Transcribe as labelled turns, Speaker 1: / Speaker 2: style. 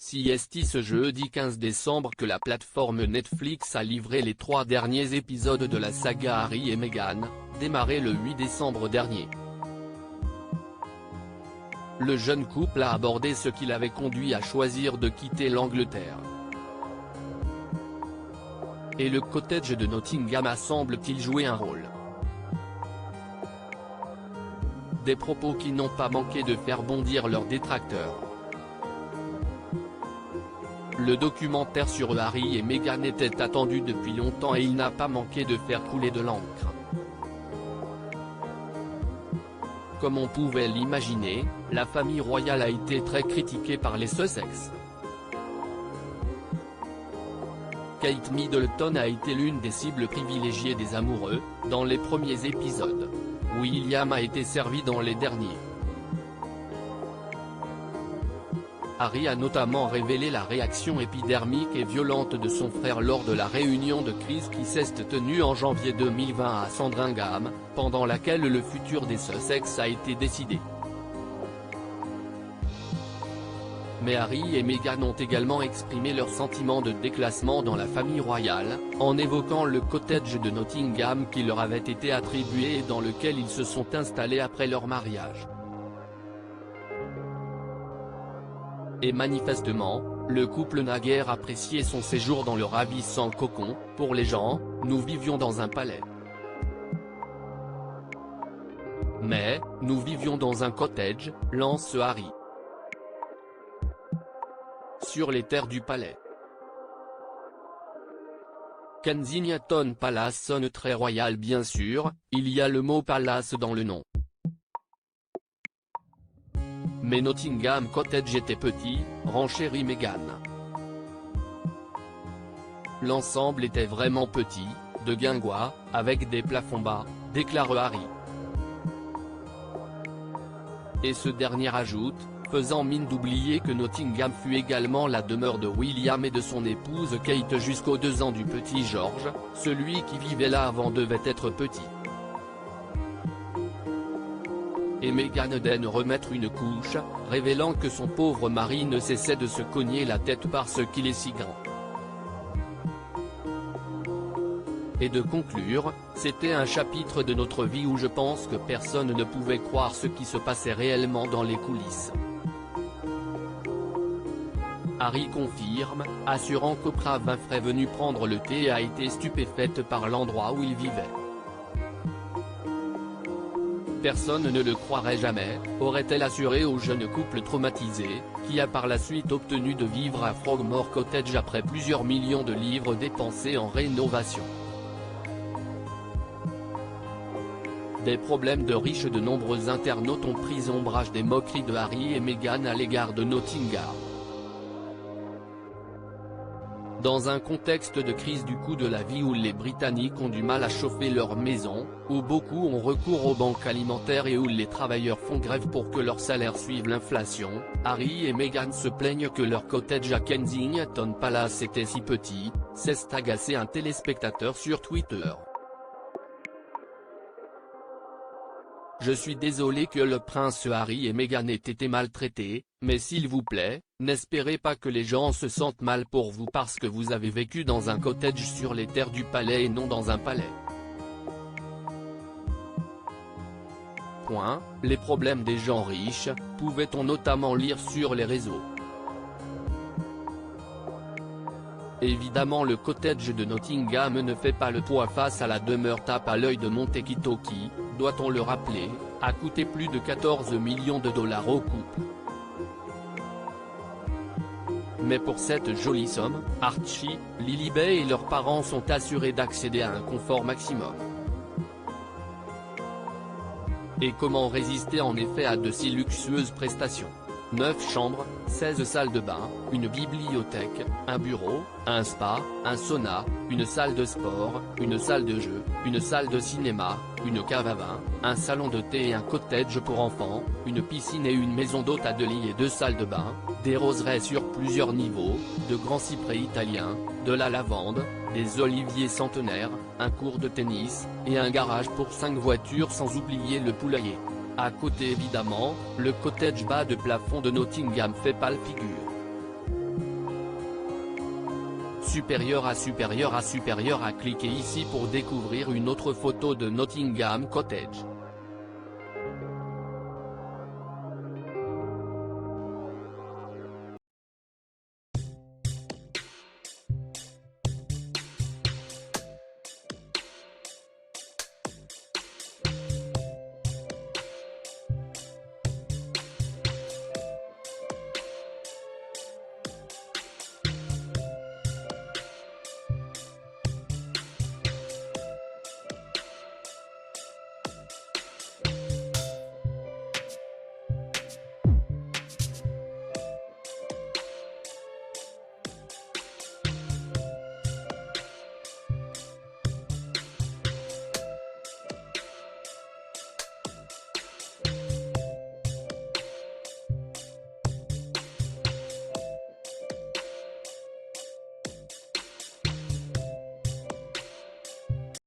Speaker 1: CST ce jeudi 15 décembre que la plateforme Netflix a livré les 3 derniers épisodes de la saga Harry et Meghan, démarrée le 8 décembre dernier. Le jeune couple a abordé ce qui l'avait conduit à choisir de quitter l'Angleterre. Et le cottage de Nottingham a semble-t-il joué un rôle. Des propos qui n'ont pas manqué de faire bondir leurs détracteurs. Le documentaire sur Harry et Meghan était attendu depuis longtemps et il n'a pas manqué de faire couler de l'encre. Comme on pouvait l'imaginer, la famille royale a été très critiquée par les Sussex. Kate Middleton a été l'une des cibles privilégiées des amoureux, dans les premiers épisodes. William a été servi dans les derniers. Harry a notamment révélé la réaction épidermique et violente de son frère lors de la réunion de crise qui s'est tenue en janvier 2020 à Sandringham, pendant laquelle le futur des Sussex a été décidé. Mais Harry et Meghan ont également exprimé leur sentiment de déclassement dans la famille royale, en évoquant le cottage de Nottingham qui leur avait été attribué et dans lequel ils se sont installés après leur mariage. Et manifestement, le couple n'a guère apprécié son séjour dans le ravissant cocon. Pour les gens, nous vivions dans un palais. Mais, nous vivions dans un cottage, lance Harry. Sur les terres du palais. Kensington Palace sonne très royal bien sûr, il y a le mot palace dans le nom. Mais Nottingham Cottage était petit, renchérit Meghan. L'ensemble était vraiment petit, de guingois, avec des plafonds bas, déclare Harry. Et ce dernier ajoute, faisant mine d'oublier que Nottingham fut également la demeure de William et de son épouse Kate jusqu'aux 2 ans du petit George, celui qui vivait là avant devait être petit. Et Meghan daine remettre une couche, révélant que son pauvre mari ne cessait de se cogner la tête parce qu'il est si grand. Et de conclure, c'était un chapitre de notre vie où je pense que personne ne pouvait croire ce qui se passait réellement dans les coulisses. Harry confirme, assurant qu'Oprah Winfrey venue prendre le thé a été stupéfaite par l'endroit où il vivait. Personne ne le croirait jamais, aurait-elle assuré au jeune couple traumatisé, qui a par la suite obtenu de vivre à Frogmore Cottage après plusieurs millions de livres dépensés en rénovation. Des problèmes de riches. De nombreux internautes ont pris ombrage des moqueries de Harry et Meghan à l'égard de Nottingham. Dans un contexte de crise du coût de la vie où les Britanniques ont du mal à chauffer leur maison, où beaucoup ont recours aux banques alimentaires et où les travailleurs font grève pour que leur salaire suive l'inflation, Harry et Meghan se plaignent que leur cottage à Kensington Palace était si petit, s'est agacé un téléspectateur sur Twitter. Je suis désolé que le prince Harry et Meghan aient été maltraités, mais s'il vous plaît, n'espérez pas que les gens se sentent mal pour vous parce que vous avez vécu dans un cottage sur les terres du palais et non dans un palais. Les problèmes des gens riches, pouvait-on notamment lire sur les réseaux. Évidemment le cottage de Nottingham ne fait pas le poids face à la demeure tape à l'œil de Montecito qui, doit-on le rappeler, a coûté plus de 14 millions de dollars au couple. Mais pour cette jolie somme, Archie, Lilibet et leurs parents sont assurés d'accéder à un confort maximum. Et comment résister en effet à de si luxueuses prestations ? 9 chambres, 16 salles de bain, une bibliothèque, un bureau, un spa, un sauna, une salle de sport, une salle de jeu, une salle de cinéma, une cave à vin, un salon de thé et un cottage pour enfants, une piscine et une maison d'hôte à 2 lits et 2 salles de bain, des roseraies sur plusieurs niveaux, de grands cyprès italiens, de la lavande, des oliviers centenaires, un court de tennis, et un garage pour 5 voitures sans oublier le poulailler. À côté évidemment, le cottage bas de plafond de Nottingham fait pâle figure. supérieur à. Cliquez ici pour découvrir une autre photo de Nottingham Cottage.